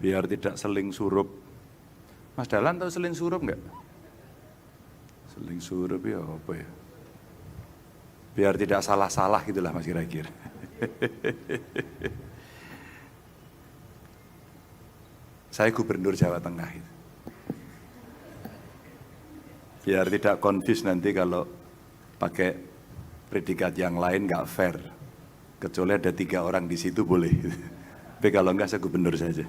biar tidak seling surup. Mas Dahlan tahu seling surup enggak? Seling surup ya apa ya? Biar tidak salah-salah gitulah Mas kira-kira. Saya gubernur Jawa Tengah itu. Biar tidak confuse nanti kalau pakai predikat yang lain nggak fair. Kecuali ada 3 orang di situ boleh. Tapi kalau enggak saya gubernur saja.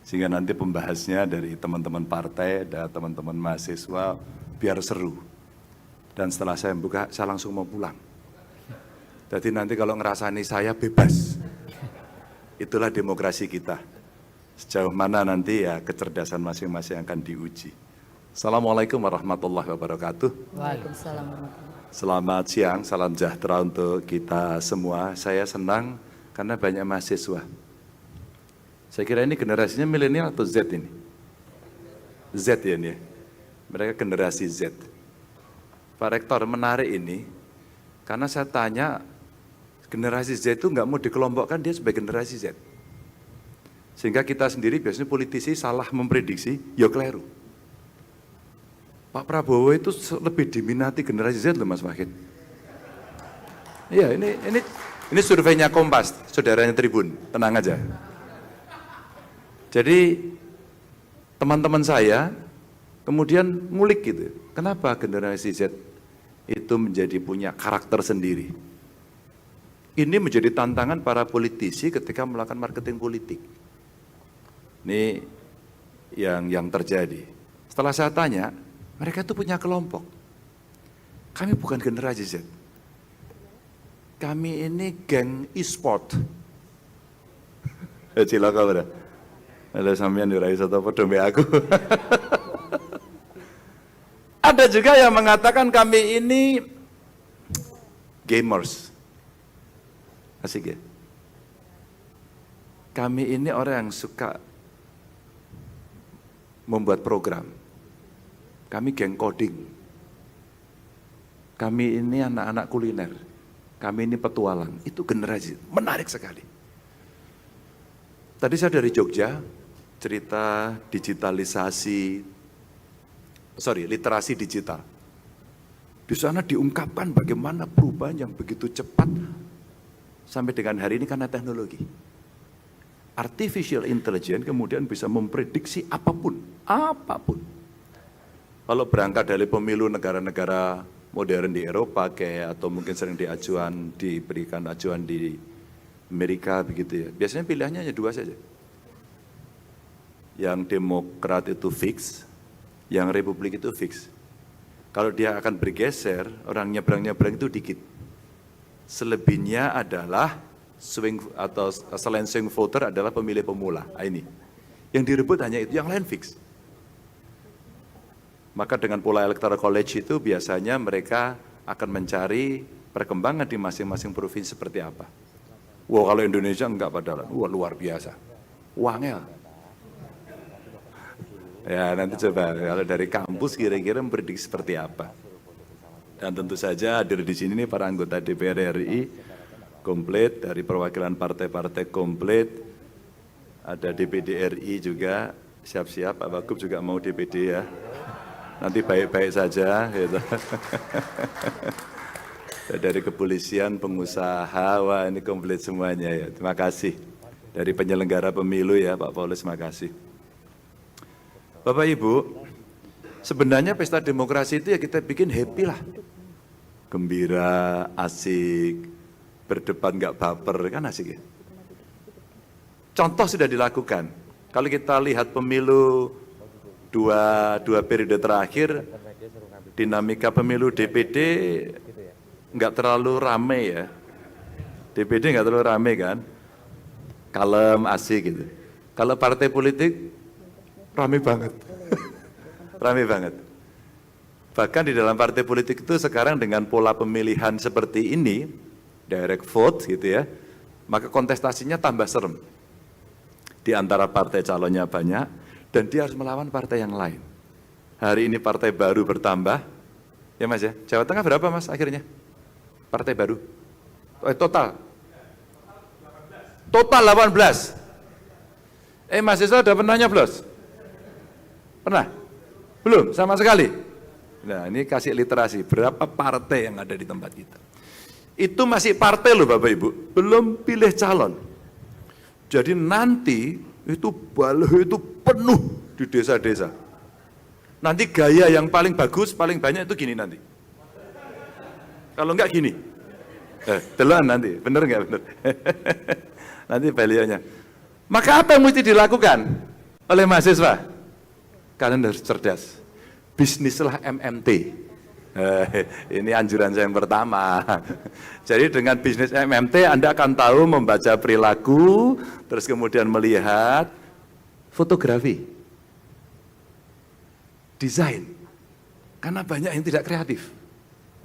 Sehingga nanti pembahasnya dari teman-teman partai dan teman-teman mahasiswa biar seru. Dan setelah saya buka, saya langsung mau pulang. Jadi nanti kalau ngerasani saya bebas. Itulah demokrasi kita. Sejauh mana nanti ya kecerdasan masing-masing akan diuji. Assalamualaikum warahmatullahi wabarakatuh. Waalaikumsalam warahmatullahi. Selamat siang, salam sejahtera untuk kita semua. Saya senang karena banyak mahasiswa. Saya kira ini generasinya milenial atau Z ini? Z ya ini. Mereka generasi Z. Pak Rektor, menarik ini karena saya tanya generasi Z itu nggak mau dikelompokkan dia sebagai generasi Z. Sehingga kita sendiri biasanya politisi salah memprediksi, ya keliru. Pak Prabowo itu lebih diminati generasi Z loh Mas Wahid. Iya, ini surveinya Kompas, saudaranya Tribun, tenang aja. Jadi teman-teman saya kemudian ngulik gitu, kenapa generasi Z itu menjadi punya karakter sendiri. Ini menjadi tantangan para politisi ketika melakukan marketing politik. Ini yang terjadi. Setelah saya tanya, mereka itu punya kelompok. Kami bukan generasi Z. Kami ini geng e-sport. Cilaka udah. Halo sampean ora iso apa dombe aku. Ada juga yang mengatakan kami ini gamers. Asik ya? Kami ini orang yang suka membuat program. Kami geng coding. Kami ini anak-anak kuliner. Kami ini petualang. Itu generasi menarik sekali. Tadi saya dari Jogja, cerita literasi digital. Di sana diungkapkan bagaimana perubahan yang begitu cepat sampai dengan hari ini karena teknologi. Artificial intelligence kemudian bisa memprediksi apapun. Kalau berangkat dari pemilu negara-negara modern di Eropa atau mungkin sering diberikan acuan di Amerika begitu ya. Biasanya pilihannya hanya 2 saja. Yang Demokrat itu fix, yang Republik itu fix. Kalau dia akan bergeser, orang nyebrang-nyebrang itu dikit. Selebihnya adalah swing atau selain swing voter adalah pemilih pemula. Ini. Yang direbut hanya itu, yang lain fix. Maka dengan pola electoral college itu biasanya mereka akan mencari perkembangan di masing-masing provinsi seperti apa. Wah kalau Indonesia enggak padahal, wah luar biasa. Wangel. Ya nanti coba kalau dari kampus kira-kira memprediksi seperti apa. Dan tentu saja hadir di sini nih para anggota DPR RI komplit, dari perwakilan partai-partai komplit, ada DPD RI juga, siap-siap Pak Wagub juga mau DPD ya. Nanti baik-baik saja gitu. Dari kepolisian, pengusaha, wah ini komplit semuanya ya. Terima kasih. Dari penyelenggara pemilu ya Pak Paulus, terima kasih. Bapak Ibu, sebenarnya pesta demokrasi itu ya kita bikin happy lah. Gembira, asik, berdebat nggak baper, kan asik ya. Contoh sudah dilakukan. Kalau kita lihat pemilu dua periode terakhir, dinamika pemilu DPD nggak terlalu rame ya. DPD nggak terlalu rame kan, kalem, asik gitu. Kalau partai politik rame banget, rame banget. Bahkan di dalam partai politik itu sekarang dengan pola pemilihan seperti ini, direct vote gitu ya, maka kontestasinya tambah serem. Di antara partai calonnya banyak, dan dia harus melawan partai yang lain. Hari ini partai baru bertambah, ya Mas ya. Jawa Tengah berapa Mas akhirnya? Partai baru? Total 18. Mahasiswa udah pernah nyoblos? Pernah? Belum? Sama sekali? Nah, ini kasih literasi, berapa partai yang ada di tempat kita. Itu masih partai loh Bapak Ibu, belum pilih calon. Jadi nanti itu baliho itu penuh di desa-desa. Nanti gaya yang paling bagus, paling banyak itu gini nanti. Kalau enggak gini. Telan nanti, bener enggak bener? Nanti balihonya. Maka apa yang mesti dilakukan oleh mahasiswa? Kalian harus cerdas. Bisnislah MMT. Ini anjuran saya yang pertama. Jadi dengan bisnis MMT Anda akan tahu membaca perilaku, terus kemudian melihat fotografi, desain. Karena banyak yang tidak kreatif.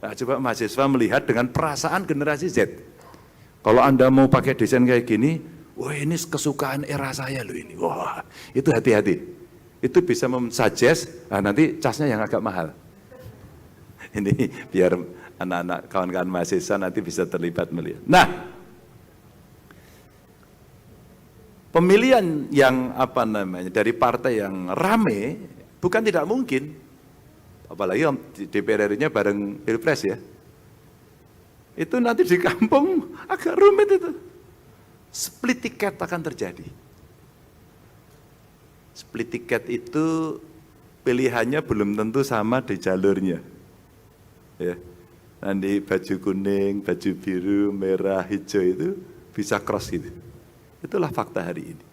Nah, coba mahasiswa melihat dengan perasaan generasi Z. Kalau Anda mau pakai desain kayak gini, wah ini kesukaan era saya loh ini. Wah, itu hati-hati. Itu bisa mensuggest, nanti casnya yang agak mahal. Ini biar anak-anak kawan-kawan mahasiswa nanti bisa terlibat melihat. Nah, pemilihan yang dari partai yang rame bukan tidak mungkin. Apalagi DPR RI-nya bareng Pilpres ya. Itu nanti di kampung agak rumit itu. Split tiket akan terjadi. Split tiket itu pilihannya belum tentu sama di jalurnya. Ya. Nanti baju kuning, baju biru, merah, hijau itu bisa cross gitu. Itulah fakta hari ini.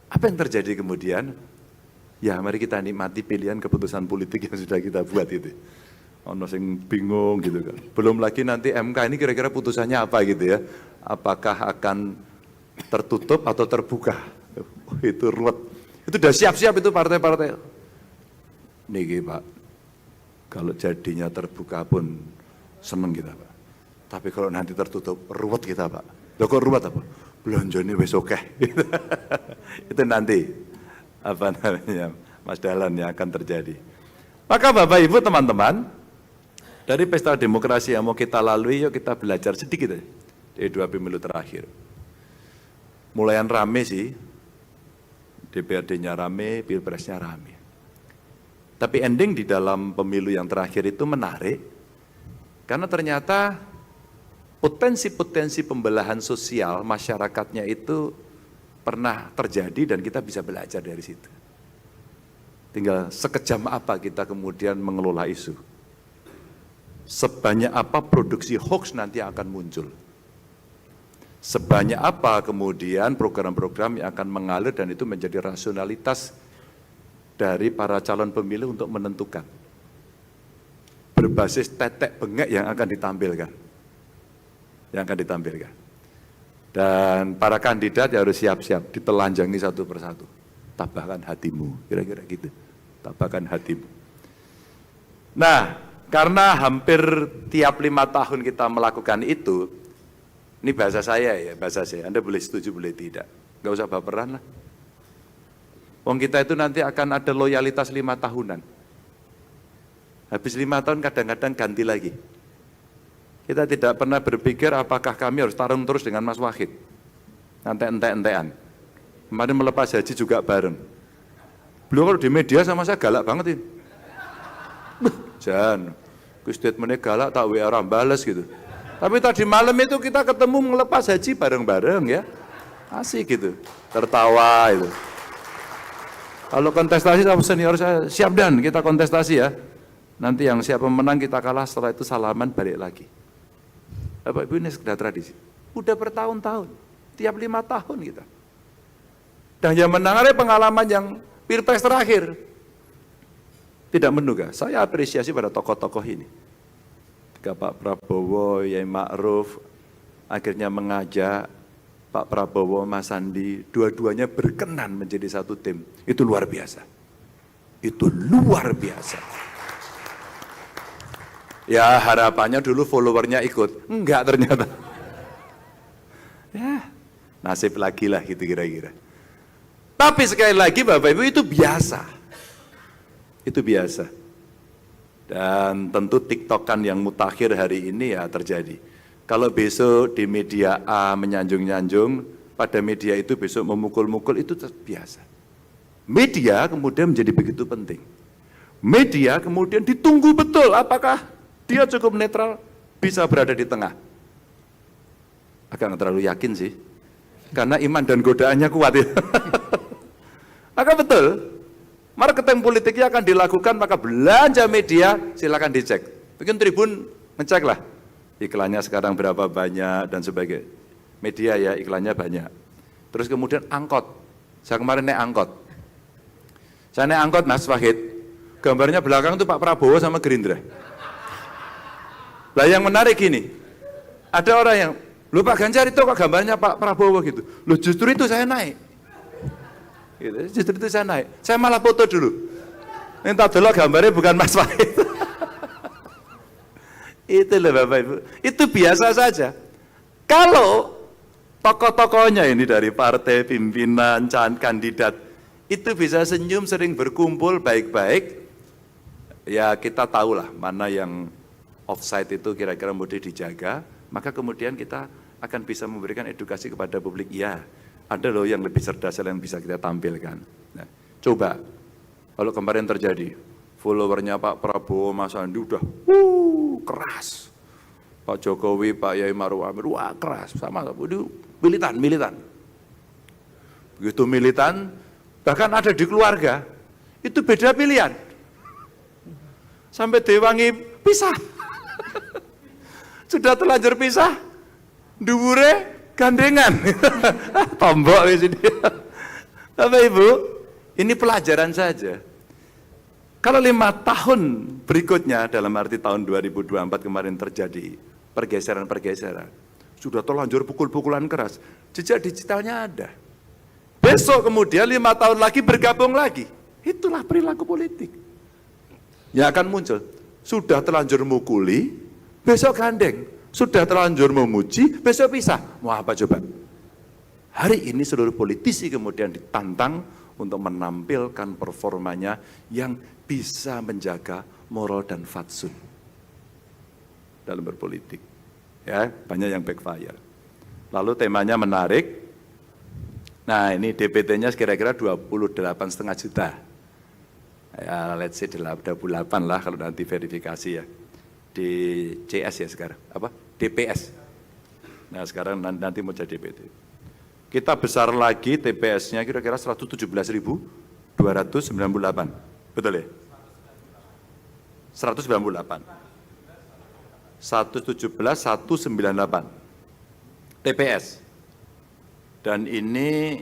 Apa yang terjadi kemudian? Ya mari kita nikmati pilihan keputusan politik yang sudah kita buat itu. Ono sing bingung gitu kan. Belum lagi nanti MK ini kira-kira putusannya apa gitu ya. Apakah akan tertutup atau terbuka? Itu ruwet. Itu udah siap-siap itu partai-partai. Niki Pak, kalau jadinya terbuka pun seneng kita Pak. Tapi kalau nanti tertutup, ruwet kita Pak. Loh kok ruwet apa? Belanjanya wis akeh. Itu nanti Mas Dahlan yang akan terjadi. Maka Bapak Ibu teman-teman, dari pesta demokrasi yang mau kita lalui, yuk kita belajar sedikit aja dari 2 pemilu terakhir. Mulayan rame sih, DPRD-nya rame, Pilpresnya rame. Tapi ending di dalam pemilu yang terakhir itu menarik, karena ternyata potensi-potensi pembelahan sosial masyarakatnya itu pernah terjadi dan kita bisa belajar dari situ. Tinggal sekejam apa kita kemudian mengelola isu. Sebanyak apa produksi hoax nanti akan muncul. Sebanyak apa kemudian program-program yang akan mengalir dan itu menjadi rasionalitas dari para calon pemilih untuk menentukan. Berbasis tetek bengek yang akan ditampilkan. Yang akan ditampilkan. Dan para kandidat ya harus siap-siap ditelanjangi satu persatu. Tabahkan hatimu, kira-kira gitu. Tabahkan hatimu. Nah, karena hampir tiap 5 tahun kita melakukan itu, ini bahasa saya ya, bahasa saya. Anda boleh setuju, boleh tidak. Nggak usah baperan lah. Wong kita itu nanti akan ada loyalitas 5 tahunan. Habis 5 tahun kadang-kadang ganti lagi. Kita tidak pernah berpikir apakah kami harus tarung terus dengan Mas Wahid. Nanti ente-entean. Kemarin melepas haji juga bareng. Beliau kalau di media sama saya galak banget ini. Jangan, statementnya galak tak WA orang balas gitu. Tapi tadi malam itu kita ketemu melepas haji bareng-bareng ya. Asik gitu, tertawa itu. Kalau kontestasi sama senior saya, siap dan kita kontestasi ya. Nanti yang siapa menang kita kalah, setelah itu salaman balik lagi. Bapak Ibu ini sekedar tradisi. Udah bertahun-tahun, tiap 5 tahun kita. Dan yang menang ada pengalaman yang Pilpres terakhir. Tidak menduga, saya apresiasi pada tokoh-tokoh ini. Ketika Pak Prabowo, Yai Ma'ruf, akhirnya mengajak Pak Prabowo, Mas Sandi, dua-duanya berkenan menjadi satu tim. Itu luar biasa. Itu luar biasa. Ya harapannya dulu followernya ikut, enggak ternyata. Ya nasib lagi lah gitu kira-kira. Tapi sekali lagi Bapak Ibu itu biasa. Itu biasa. Dan tentu TikTokan yang mutakhir hari ini ya terjadi. Kalau besok di media A menyanjung-nyanjung, pada media itu besok memukul-mukul itu biasa. Media kemudian menjadi begitu penting. Media kemudian ditunggu betul apakah dia cukup netral, bisa berada di tengah. Agak nggak terlalu yakin sih, karena iman dan godaannya kuat ya. Maka betul, marketing politiknya akan dilakukan, maka belanja media silakan dicek. Mungkin Tribun ngecek lah, iklannya sekarang berapa banyak dan sebagainya. Media ya iklannya banyak. Terus kemudian angkot, saya kemarin naik angkot. Saya naik angkot Mas Wahid, gambarnya belakang itu Pak Prabowo sama Gerindra. Lah yang menarik gini, ada orang yang, "Loh Pak Ganjar itu kok gambarnya Pak Prabowo gitu." Loh justru itu saya naik. Gitu, justru itu saya naik. Saya malah foto dulu. Minta dulu gambarnya bukan Mas Wahid. Itu loh Bapak Ibu. Itu biasa saja. Kalau tokoh-tokohnya ini dari partai, pimpinan, kandidat, itu bisa senyum, sering berkumpul baik-baik, ya kita tahulah mana yang offside itu kira-kira mudah dijaga, maka kemudian kita akan bisa memberikan edukasi kepada publik. Ya, ada loh yang lebih cerdas yang bisa kita tampilkan. Nah, coba, kalau kemarin terjadi, followernya Pak Prabowo, Mas Andi udah keras. Pak Jokowi, Pak Yai Maruf Amin, wah keras, sama, militan. Begitu militan, bahkan ada di keluarga, itu beda pilihan. Sampai diwangi pisah. Sudah terlanjur pisah, dhuwure gandengan. Tombok di sini. Bapak Ibu, ini pelajaran saja. Kalau 5 tahun berikutnya, dalam arti tahun 2024 kemarin terjadi pergeseran-pergeseran, sudah terlanjur pukul-pukulan keras, jejak digitalnya ada. Besok kemudian 5 tahun lagi bergabung lagi. Itulah perilaku politik. Yang akan muncul, sudah terlanjur mukuli, besok gandeng. Sudah terlanjur memuji, besok pisah. Mau apa coba? Hari ini seluruh politisi kemudian ditantang untuk menampilkan performanya yang bisa menjaga moral dan fatsun dalam berpolitik. Ya, banyak yang backfire. Lalu temanya menarik. Nah, ini DPT-nya kira-kira 28,5 juta. Ya, let's say 28 lah kalau nanti verifikasi ya. Di CS ya sekarang, apa? DPS. Nah, sekarang nanti mau jadi DPT. Kita besar lagi TPS-nya kira-kira 117.298. Betul ya? 198. 117.198 TPS. Dan ini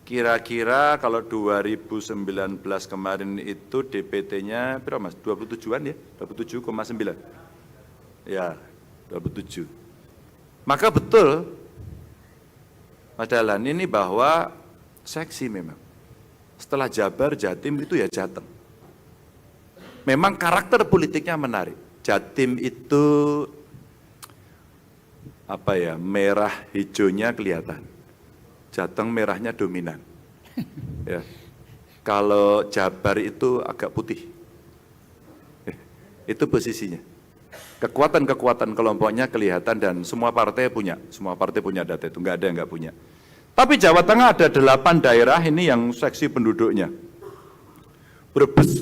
kira-kira kalau 2019 kemarin itu DPT-nya berapa Mas? 27-an ya? 27,9. Ya, 27. Maka betul Mas Dahlan ini bahwa seksi memang. Setelah Jabar, Jatim itu ya Jateng. Memang karakter politiknya menarik. Jatim itu apa ya, merah hijaunya kelihatan. Jateng merahnya dominan. Ya. Kalau Jabar itu agak putih. Itu posisinya. Kekuatan-kekuatan kelompoknya kelihatan dan semua partai punya data itu, enggak ada yang enggak punya. Tapi Jawa Tengah ada 8 daerah ini yang seksi penduduknya. Brebes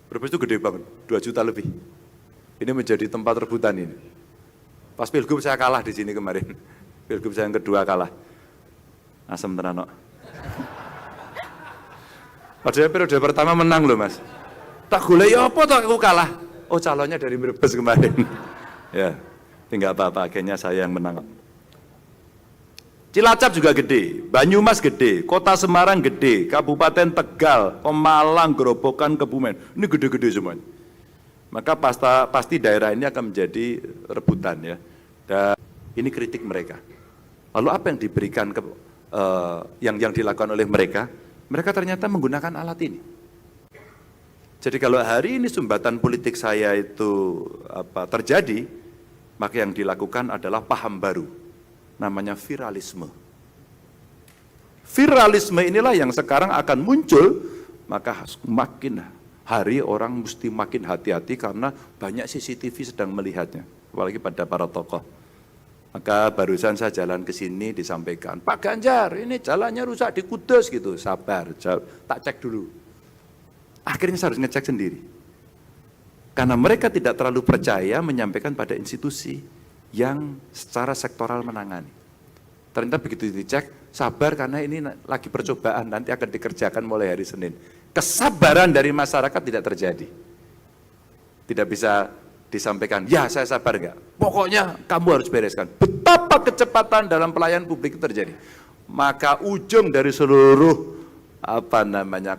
itu gede banget, 2 juta lebih. Ini menjadi tempat rebutan ini. Pas Pilgub saya kalah di sini kemarin. Pilgub saya yang kedua kalah. Asem tenan kok. Padahal periode pertama menang loh Mas. Tak golek apa tak aku kalah. Oh calonnya dari Brebes kemarin. Ya, tinggal apa-apa, akhirnya saya yang menang. Cilacap juga gede, Banyumas gede, Kota Semarang gede, Kabupaten Tegal, Pemalang, Grobogan, Kebumen. Ini gede-gede semuanya. Maka pasti daerah ini akan menjadi rebutan ya. Dan ini kritik mereka. Lalu apa yang diberikan yang dilakukan oleh mereka? Mereka ternyata menggunakan alat ini. Jadi kalau hari ini sumbatan politik saya itu terjadi, maka yang dilakukan adalah paham baru, namanya viralisme. Viralisme inilah yang sekarang akan muncul, maka makin hari orang mesti makin hati-hati karena banyak CCTV sedang melihatnya, apalagi pada para tokoh. Maka barusan saya jalan ke sini disampaikan, Pak Ganjar ini jalannya rusak di Kudus gitu. Sabar, tak cek dulu. Akhirnya saya harus ngecek sendiri. Karena mereka tidak terlalu percaya menyampaikan pada institusi yang secara sektoral menangani. Ternyata begitu dicek, sabar karena ini lagi percobaan, nanti akan dikerjakan mulai hari Senin. Kesabaran dari masyarakat tidak terjadi. Tidak bisa disampaikan, ya saya sabar enggak. Pokoknya kamu harus bereskan. Betapa kecepatan dalam pelayanan publik itu terjadi. Maka ujung dari seluruh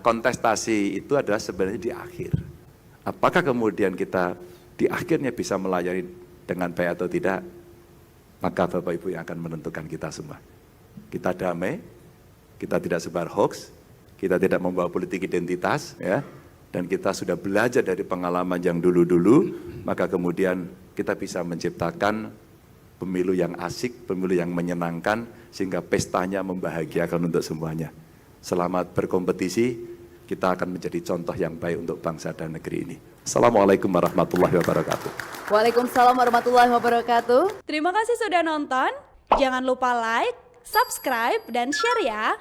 kontestasi itu adalah sebenarnya di akhir. Apakah kemudian kita di akhirnya bisa melayani dengan baik atau tidak? Maka Bapak Ibu yang akan menentukan kita semua. Kita damai, kita tidak sebar hoax, kita tidak membawa politik identitas, ya, dan kita sudah belajar dari pengalaman yang dulu-dulu, maka kemudian kita bisa menciptakan pemilu yang asik, pemilu yang menyenangkan, sehingga pestanya membahagiakan untuk semuanya. Selamat berkompetisi, kita akan menjadi contoh yang baik untuk bangsa dan negeri ini. Assalamualaikum warahmatullahi wabarakatuh. Waalaikumsalam warahmatullahi wabarakatuh. Terima kasih sudah nonton. Jangan lupa like, subscribe, dan share ya.